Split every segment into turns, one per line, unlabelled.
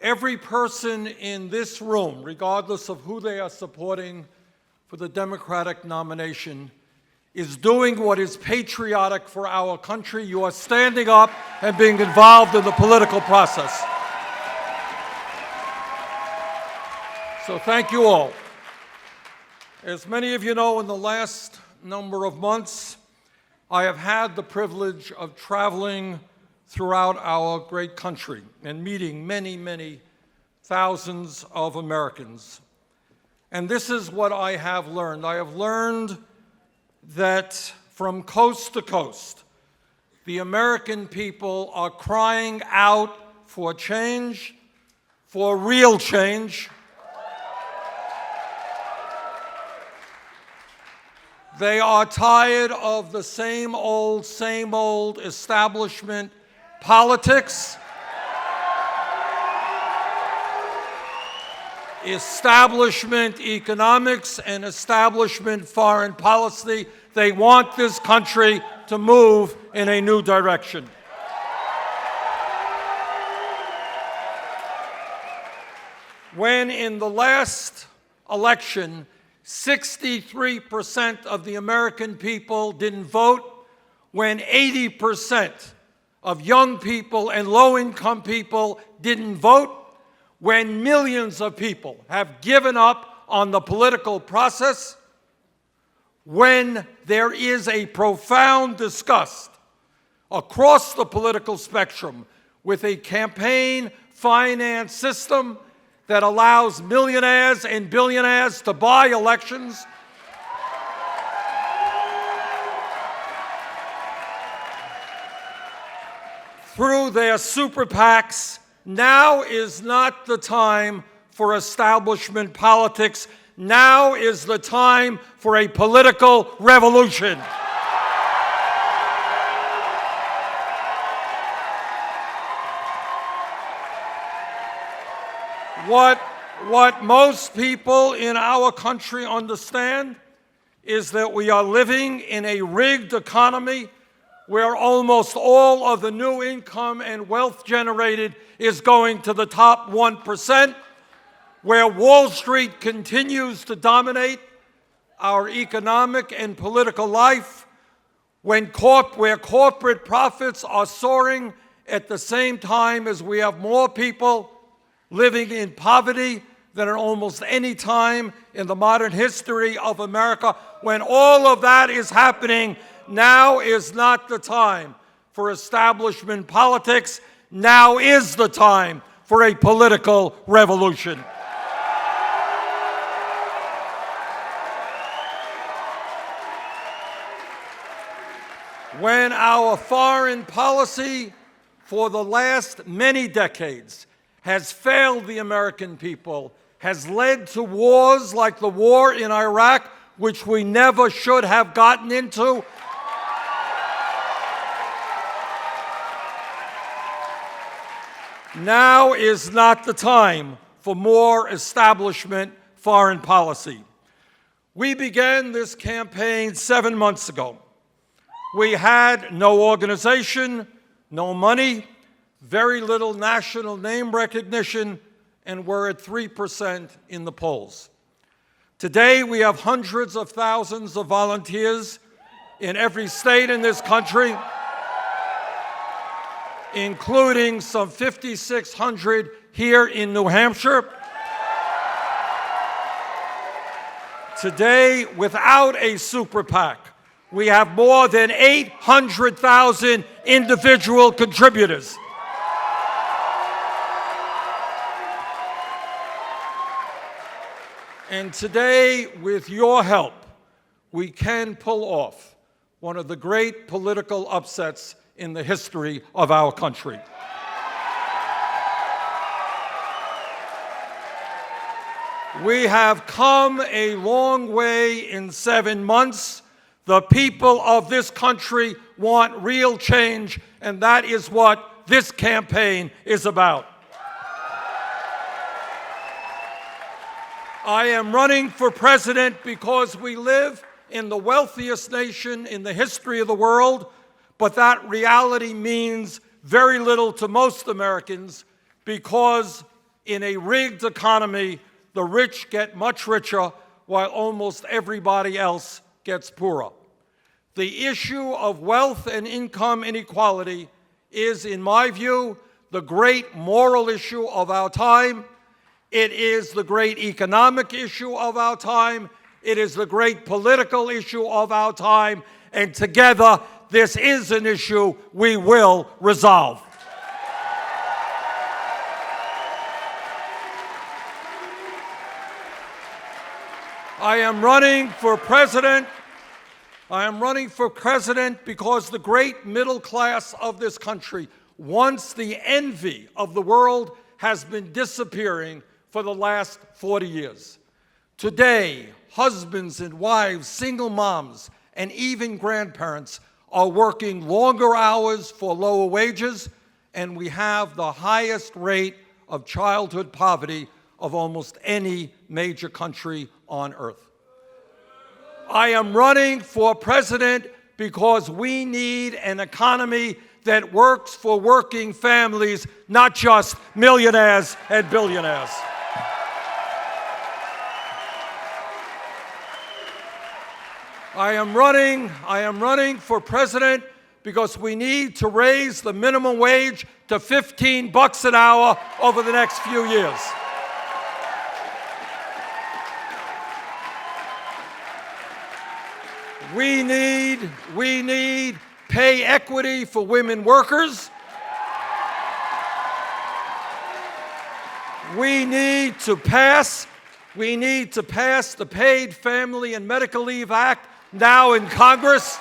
Every person in this room, regardless of who they are supporting for the Democratic nomination, is doing what is patriotic for our country. You are standing up and being involved in the political process. So thank you all. As many of you know, in the last number of months, I have had the privilege of traveling throughout our great country and meeting many, many thousands of Americans. And this is what I have learned. I have learned that from coast to coast, the American people are crying out for change, for real change. They are tired of the same old establishment politics, establishment economics, and establishment foreign policy. They want this country to move in a new direction. When in the last election, 63% of the American people didn't vote, when 80% of young people and low-income people didn't vote, when millions of people have given up on the political process, when there is a profound disgust across the political spectrum with a campaign finance system that allows millionaires and billionaires to buy elections, through their super PACs, now is not the time for establishment politics. Now is the time for a political revolution. What most people in our country understand is that we are living in a rigged economy where almost all of the new income and wealth generated is going to the top 1%, where Wall Street continues to dominate our economic and political life, where corporate profits are soaring at the same time as we have more people living in poverty than at almost any time in the modern history of America. When all of that is happening, now is not the time for establishment politics. Now is the time for a political revolution. When our foreign policy for the last many decades has failed the American people, has led to wars like the war in Iraq, which we never should have gotten into, now is not the time for more establishment foreign policy. We began this campaign 7 months ago. We had no organization, no money, very little national name recognition, and we're at 3% in the polls. Today, we have hundreds of thousands of volunteers in every state in this country, including some 5,600 here in New Hampshire. Today, without a super PAC, we have more than 800,000 individual contributors. And today, with your help, we can pull off one of the great political upsets in the history of our country. We have come a long way in 7 months. The people of this country want real change, and that is what this campaign is about. I am running for president because we live in the wealthiest nation in the history of the world, but that reality means very little to most Americans because In a rigged economy, the rich get much richer while almost everybody else gets poorer. The issue of wealth and income inequality is, in my view, the great moral issue of our time. It is the great economic issue of our time. It is the great political issue of our time. And together, this is an issue we will resolve. I am running for president because the great middle class of this country, once the envy of the world, has been disappearing for the last 40 years. Today, husbands and wives, single moms, and even grandparents are working longer hours for lower wages, and we have the highest rate of childhood poverty of almost any major country on earth. I am running for president because we need an economy that works for working families, not just millionaires and billionaires. I am running for president because we need to raise the minimum wage to $15 an hour over the next few years. We need pay equity for women workers. We need to pass the Paid Family and Medical Leave Act now in Congress.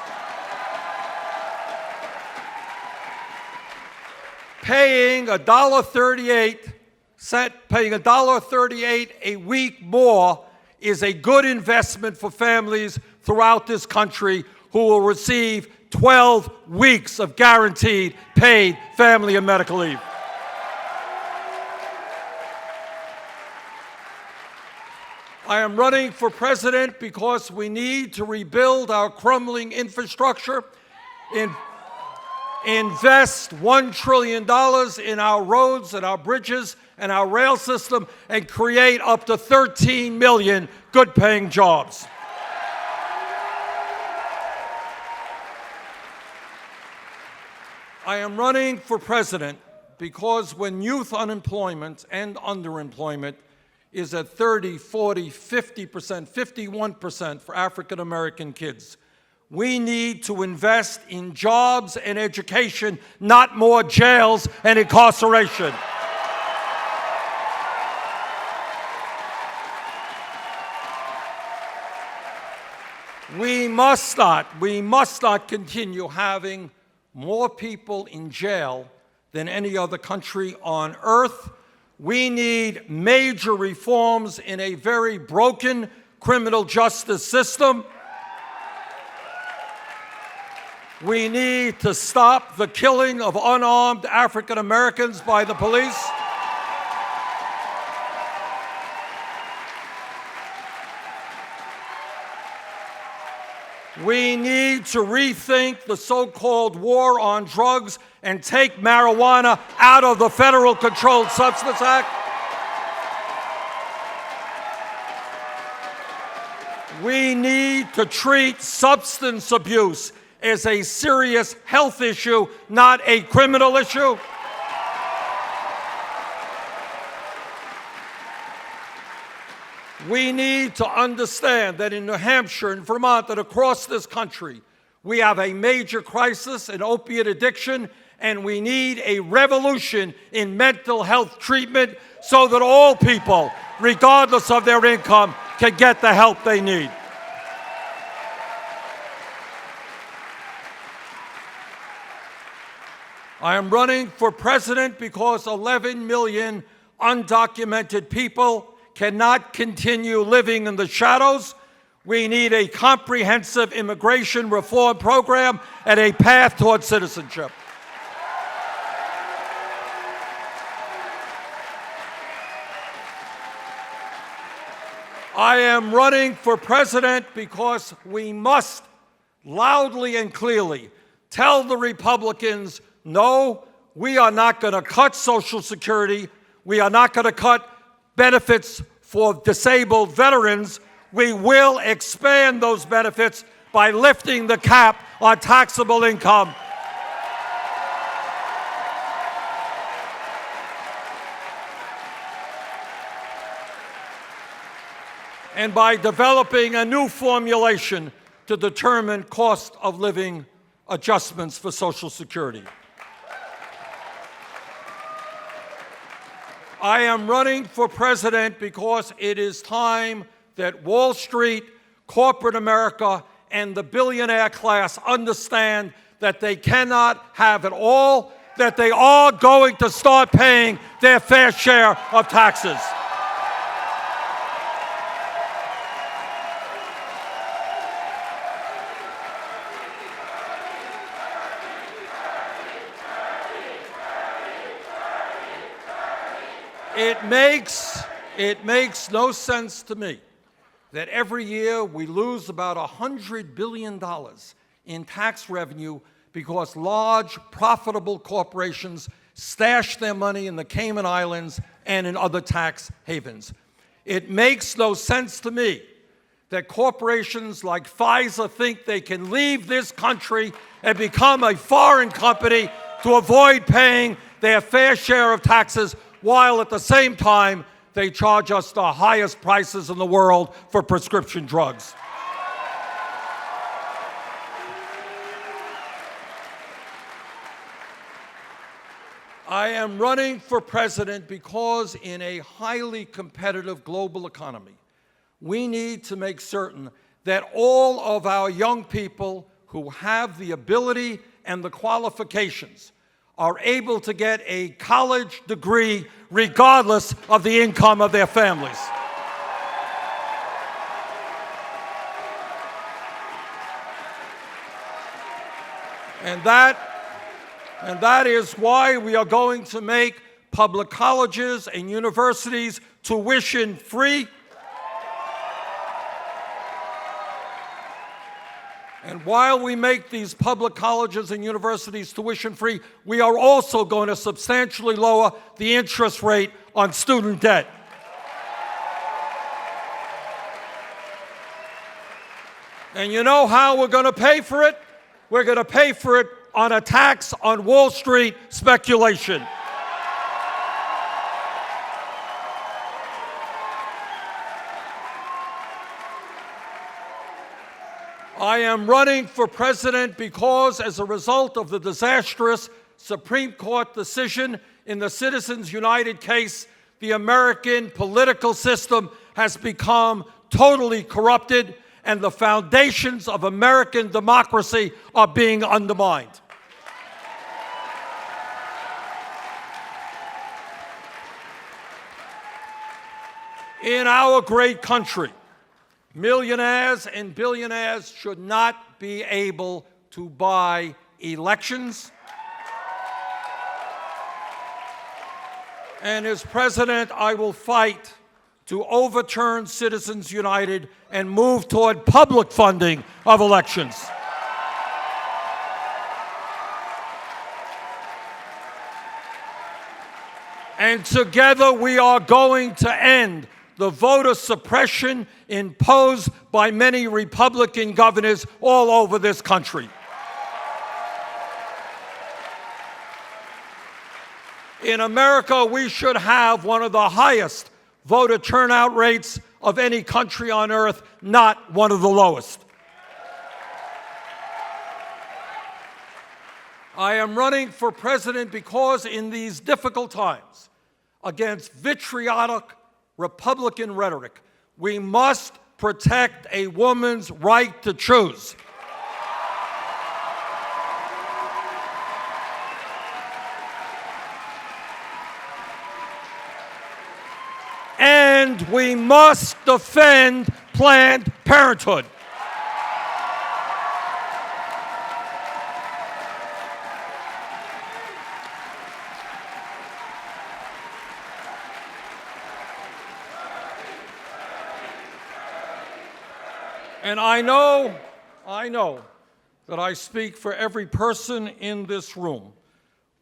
Paying $1.38 a week more is a good investment for families throughout this country who will receive 12 weeks of guaranteed paid family and medical leave. I am running for president because we need to rebuild our crumbling infrastructure, invest $1 trillion in our roads and our bridges and our rail system, and create up to 13 million good-paying jobs. I am running for president because when youth unemployment and underemployment is at 30, 40, 50%, 51% for African American kids, we need to invest in jobs and education, not more jails and incarceration. We must not continue having more people in jail than any other country on earth. We need major reforms in a very broken criminal justice system. We need to stop the killing of unarmed African Americans by the police. We need to rethink the so-called war on drugs and take marijuana out of the Federal Controlled Substance Act. We need to treat substance abuse as a serious health issue, not a criminal issue. We need to understand that in New Hampshire and Vermont and across this country, we have a major crisis in opiate addiction, and we need a revolution in mental health treatment so that all people, regardless of their income, can get the help they need. I am running for president because 11 million undocumented people cannot continue living in the shadows. We need a comprehensive immigration reform program and a path toward citizenship. I am running for president because we must loudly and clearly tell the Republicans, no, we are not going to cut Social Security. We are not going to cut benefits for disabled veterans. We will expand those benefits by lifting the cap on taxable income. And by developing a new formulation to determine cost of living adjustments for Social Security. I am running for president because it is time that Wall Street, corporate America, and the billionaire class understand that they cannot have it all, that they are going to start paying their fair share of taxes. It makes no sense to me that every year we lose about $100 billion in tax revenue because large, profitable corporations stash their money in the Cayman Islands and in other tax havens. It makes no sense to me that corporations like Pfizer think they can leave this country and become a foreign company to avoid paying their fair share of taxes, while at the same time they charge us the highest prices in the world for prescription drugs. I am running for president because in a highly competitive global economy, we need to make certain that all of our young people who have the ability and the qualifications are able to get a college degree regardless of the income of their families. And that is why we are going to make public colleges and universities tuition-free. And while we make these public colleges and universities tuition-free, we are also going to substantially lower the interest rate on student debt. And you know how we're going to pay for it? We're going to pay for it on a tax on Wall Street speculation. I am running for president because, as a result of the disastrous Supreme Court decision in the Citizens United case, the American political system has become totally corrupted, and the foundations of American democracy are being undermined. In our great country, millionaires and billionaires should not be able to buy elections. And as president, I will fight to overturn Citizens United and move toward public funding of elections. And together we are going to end the voter suppression imposed by many Republican governors all over this country. In America, we should have one of the highest voter turnout rates of any country on earth, not one of the lowest. I am running for president because in these difficult times, against vitriolic Republican rhetoric, we must protect a woman's right to choose. And we must defend Planned Parenthood. And I know that I speak for every person in this room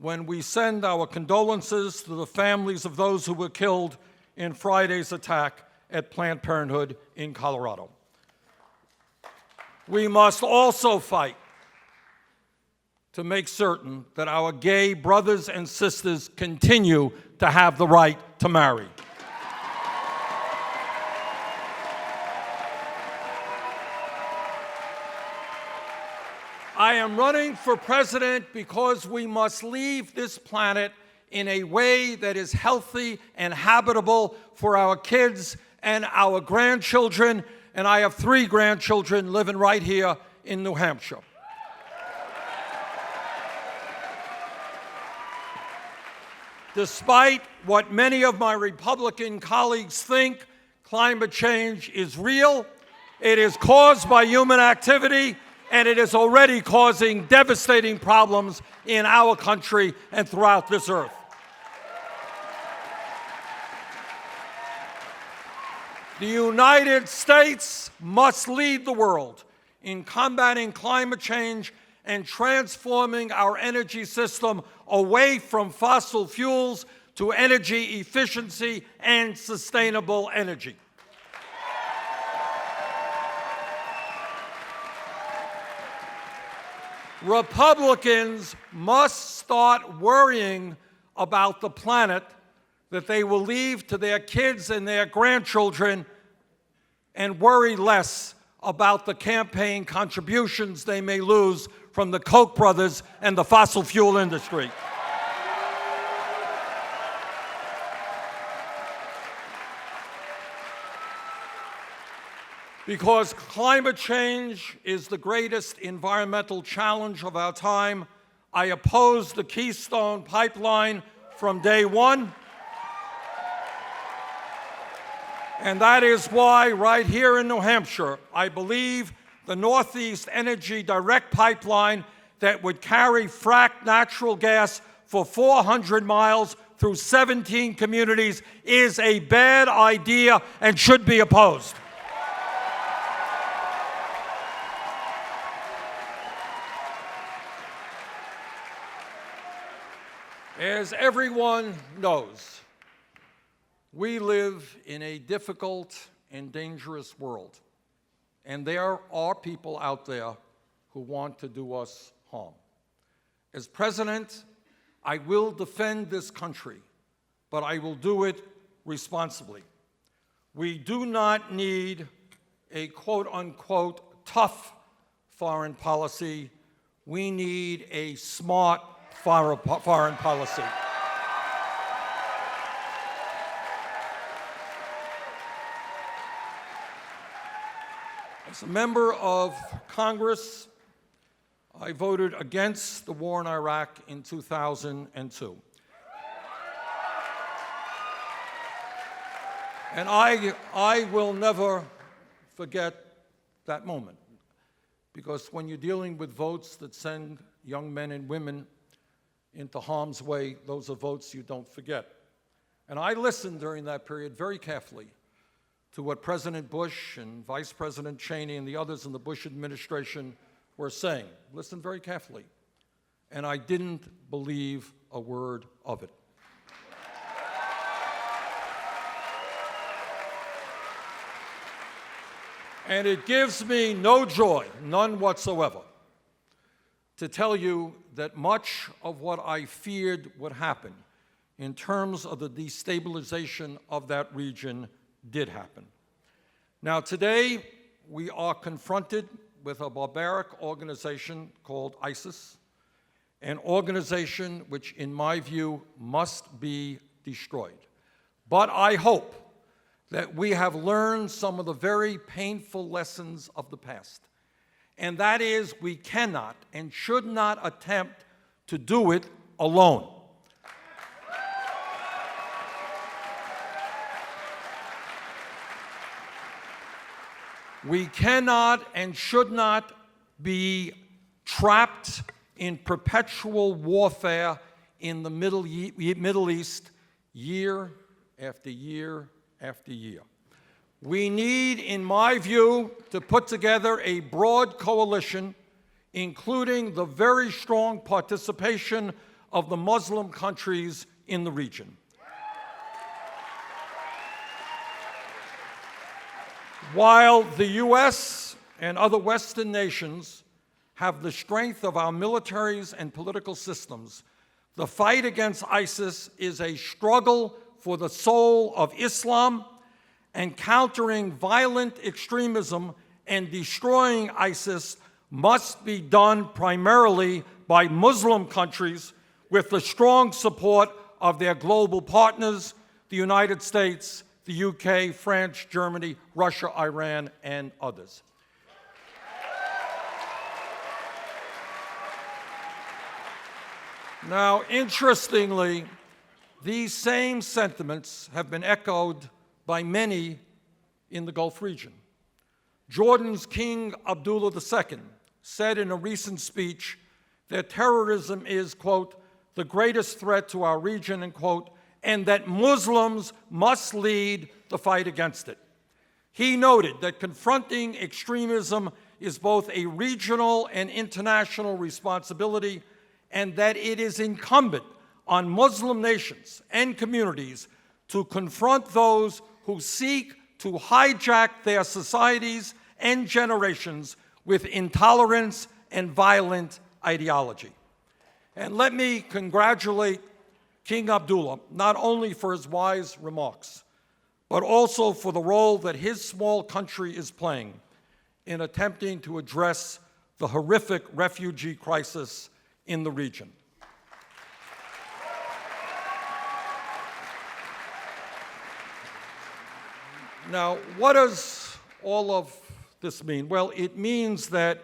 when we send our condolences to the families of those who were killed in Friday's attack at Planned Parenthood in Colorado. We must also fight to make certain that our gay brothers and sisters continue to have the right to marry. I am running for president because we must leave this planet in a way that is healthy and habitable for our kids and our grandchildren, and I have 3 grandchildren living right here in New Hampshire. Despite what many of my Republican colleagues think, climate change is real, it is caused by human activity, and it is already causing devastating problems in our country and throughout this earth. The United States must lead the world in combating climate change and transforming our energy system away from fossil fuels to energy efficiency and sustainable energy. Republicans must start worrying about the planet that they will leave to their kids and their grandchildren and worry less about the campaign contributions they may lose from the Koch brothers and the fossil fuel industry. Because climate change is the greatest environmental challenge of our time, I opposed the Keystone Pipeline from day one. And that is why, right here in New Hampshire, I believe the Northeast Energy Direct Pipeline that would carry fracked natural gas for 400 miles through 17 communities is a bad idea and should be opposed. As everyone knows, we live in a difficult and dangerous world, and there are people out there who want to do us harm. As president, I will defend this country, but I will do it responsibly. We do not need a quote-unquote tough foreign policy. We need a smart foreign policy. As a member of Congress, I voted against the war in Iraq in 2002. And I will never forget that moment, because when you're dealing with votes that send young men and women into harm's way, those are votes you don't forget. And I listened during that period very carefully to what President Bush and Vice President Cheney and the others in the Bush administration were saying. Listened very carefully. And I didn't believe a word of it. And it gives me no joy, none whatsoever, to tell you that much of what I feared would happen in terms of the destabilization of that region did happen. Now today, we are confronted with a barbaric organization called ISIS, an organization which, in my view, must be destroyed. But I hope that we have learned some of the very painful lessons of the past. And that is, we cannot and should not attempt to do it alone. We cannot and should not be trapped in perpetual warfare in the Middle East year after year after year. We need, in my view, to put together a broad coalition, including the very strong participation of the Muslim countries in the region. While the U.S. and other Western nations have the strength of our militaries and political systems, the fight against ISIS is a struggle for the soul of Islam, and countering violent extremism and destroying ISIS must be done primarily by Muslim countries with the strong support of their global partners, the United States, the UK, France, Germany, Russia, Iran, and others. Now, interestingly, these same sentiments have been echoed by many in the Gulf region. Jordan's King Abdullah II said in a recent speech that terrorism is, quote, the greatest threat to our region, and quote, and that Muslims must lead the fight against it. He noted that confronting extremism is both a regional and international responsibility, and that it is incumbent on Muslim nations and communities to confront those who seek to hijack their societies and generations with intolerance and violent ideology. And let me congratulate King Abdullah, not only for his wise remarks, but also for the role that his small country is playing in attempting to address the horrific refugee crisis in the region. Now, what does all of this mean? Well, it means that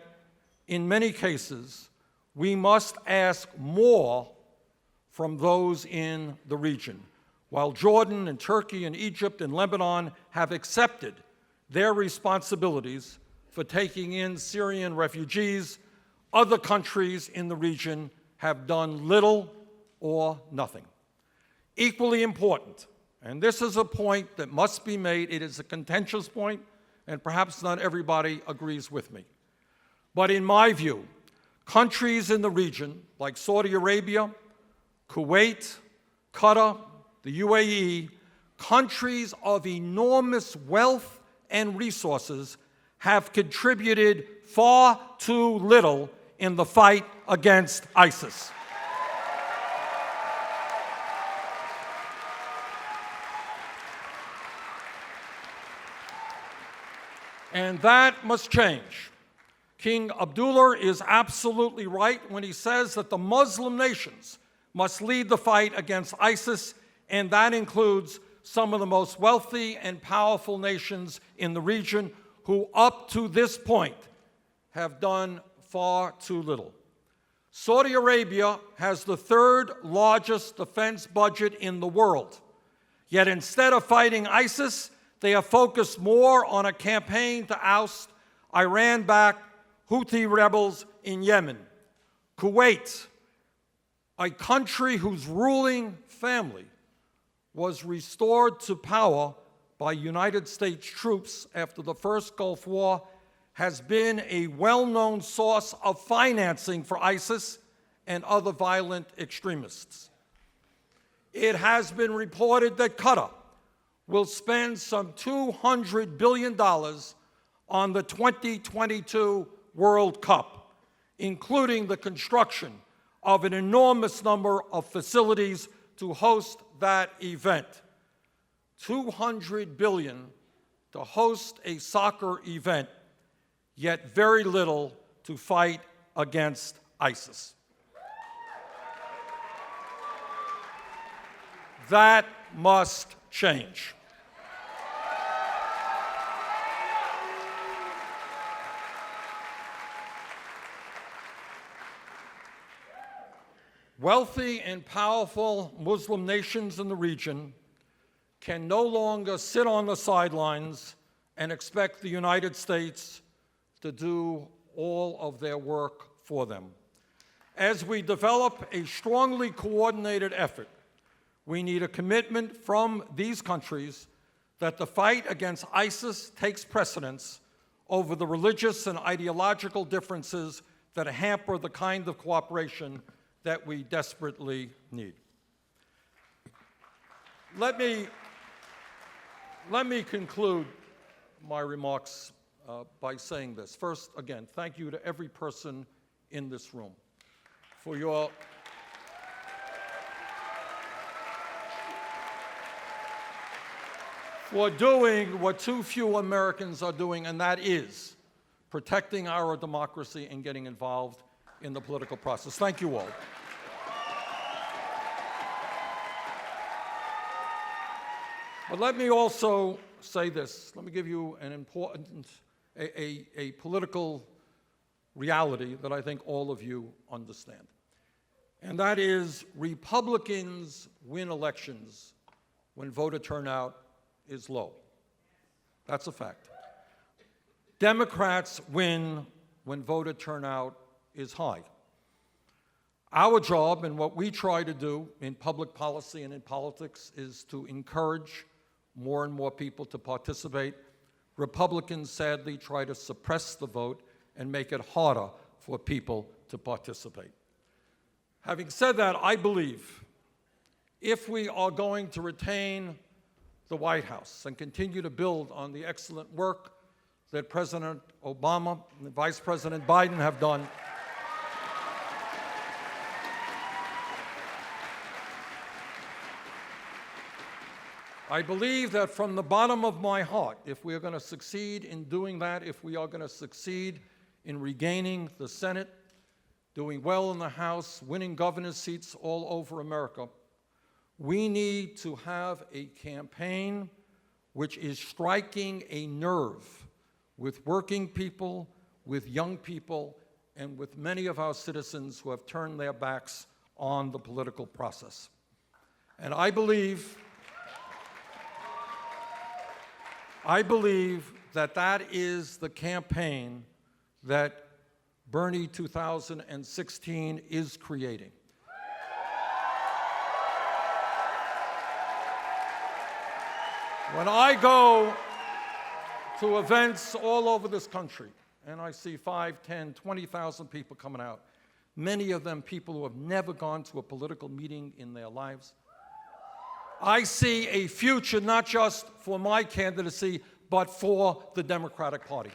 in many cases, we must ask more from those in the region. While Jordan and Turkey and Egypt and Lebanon have accepted their responsibilities for taking in Syrian refugees, other countries in the region have done little or nothing. Equally important, and this is a point that must be made, it is a contentious point, and perhaps not everybody agrees with me. But in my view, countries in the region like Saudi Arabia, Kuwait, Qatar, the UAE, countries of enormous wealth and resources, have contributed far too little in the fight against ISIS. And that must change. King Abdullah is absolutely right when he says that the Muslim nations must lead the fight against ISIS, and that includes some of the most wealthy and powerful nations in the region who, up to this point, have done far too little. Saudi Arabia has the third largest defense budget in the world. Yet instead of fighting ISIS, they have focused more on a campaign to oust Iran-backed Houthi rebels in Yemen. Kuwait, a country whose ruling family was restored to power by United States troops after the first Gulf War, has been a well-known source of financing for ISIS and other violent extremists. It has been reported that Qatar will spend some $200 billion on the 2022 World Cup, including the construction of an enormous number of facilities to host that event. $200 billion to host a soccer event, yet very little to fight against ISIS. That must change. Wealthy and powerful Muslim nations in the region can no longer sit on the sidelines and expect the United States to do all of their work for them. As we develop a strongly coordinated effort, we need a commitment from these countries that the fight against ISIS takes precedence over the religious and ideological differences that hamper the kind of cooperation that we desperately need. Let me conclude my remarks by saying this. First, again, thank you to every person in this room for doing what too few Americans are doing, and that is protecting our democracy and getting involved in the political process. Thank you all. But let me also say this. Let me give you an important, a political reality that I think all of you understand. And that is Republicans win elections when voter turnout is low. That's a fact. Democrats win when voter turnout is high. Our job and what we try to do in public policy and in politics is to encourage more and more people to participate. Republicans sadly try to suppress the vote and make it harder for people to participate. Having said that, I believe if we are going to retain the White House and continue to build on the excellent work that President Obama and Vice President Biden have done, I believe that from the bottom of my heart, if we are going to succeed in doing that, if we are going to succeed in regaining the Senate, doing well in the House, winning governor's seats all over America, we need to have a campaign which is striking a nerve with working people, with young people, and with many of our citizens who have turned their backs on the political process. And I believe that that is the campaign that Bernie 2016 is creating. When I go to events all over this country and I see 5, 10, 20,000 people coming out, many of them people who have never gone to a political meeting in their lives, I see a future not just for my candidacy, but for the Democratic Party.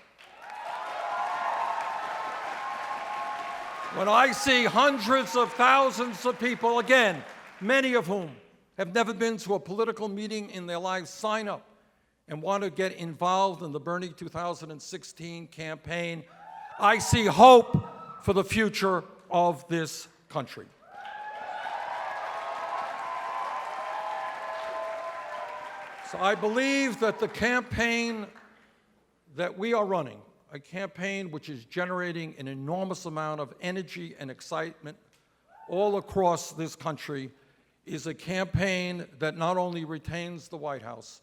When I see hundreds of thousands of people, again, many of whom have never been to a political meeting in their lives, sign up and want to get involved in the Bernie 2016 campaign, I see hope for the future of this country. So I believe that the campaign that we are running, a campaign which is generating an enormous amount of energy and excitement all across this country, is a campaign that not only retains the White House,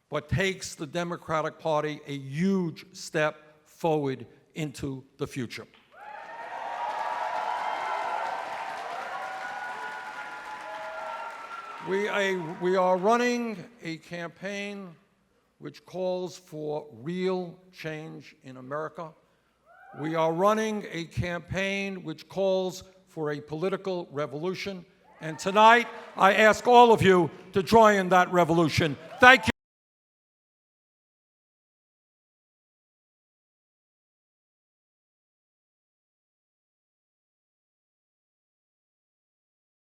but takes the Democratic Party a huge step forward into the future. We are running a campaign which calls for real change in America. We are running a campaign which calls for a political revolution. And tonight, I ask all of you to join in that revolution. Thank you.